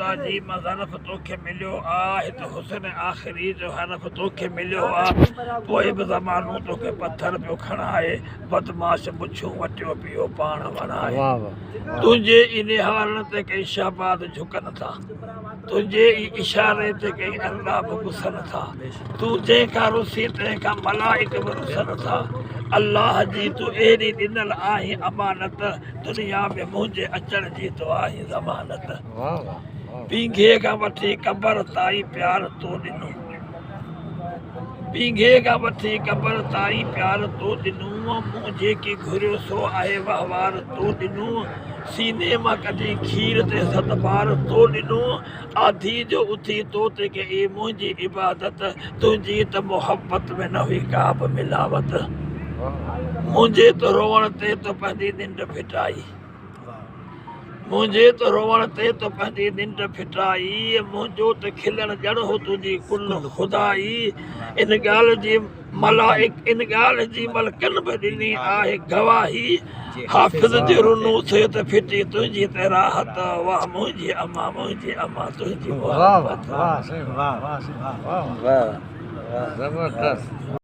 खुदा जी मां ज़रफ़ तोखे मिलियो आहे हिते हुस्न आख़िरी जो हरफ़ तोखे मिलियो आहे पोइ बि ज़मानो तोखे पथर पियो खणाए बदमाश मुछूं वटियो पियो पाण वणाए तुंहिंजे इन हालत ते कई शहबाद झुकनि था तुंहिंजे इशारे ते कई अल्लाह बि गुसनि था तूं जंहिंखां रुसी तंहिंखां मलाइक बि रुसनि था अल्लाह जी तूं अहिड़ी ॾिनल आहीं अमानत दुनिया में मुंहिंजे अचण जी तो आहीं ज़मानत पींघे खां वठी क़बर ताईं प्यार तो ॾिनो पींघे खां वठी क़बर ताईं प्यार तो ॾिनो मूं जेकी घुरियो सो आहे वहिंवार तो ॾिनो सीने मां कढी खीर ते सतबार तो ॾिनो आधी जो उथी तो ते कई मुंहिंजी इबादत तुंहिंजी त मोहबत में न हुई का बि मिलावत मुंहिंजे त रोअण ते तो पंहिंजी निंड फिटाई मुंहिंजे त रोअण ते तो पंहिंजी निंड फिटाई मुंहिंजो त खिलण ॼण हो तुंहिंजी कुल खुदाई इन ॻाल्हि जी मलाइक इन ॻाल्हि जी मलकनि बि ॾिनी आहे गवाही हाफ़िज़ जे रुनू थिए त फिटी तुंहिंजी त राहत वाह मुंहिंजी अमा तुंहिंजी मोहबत।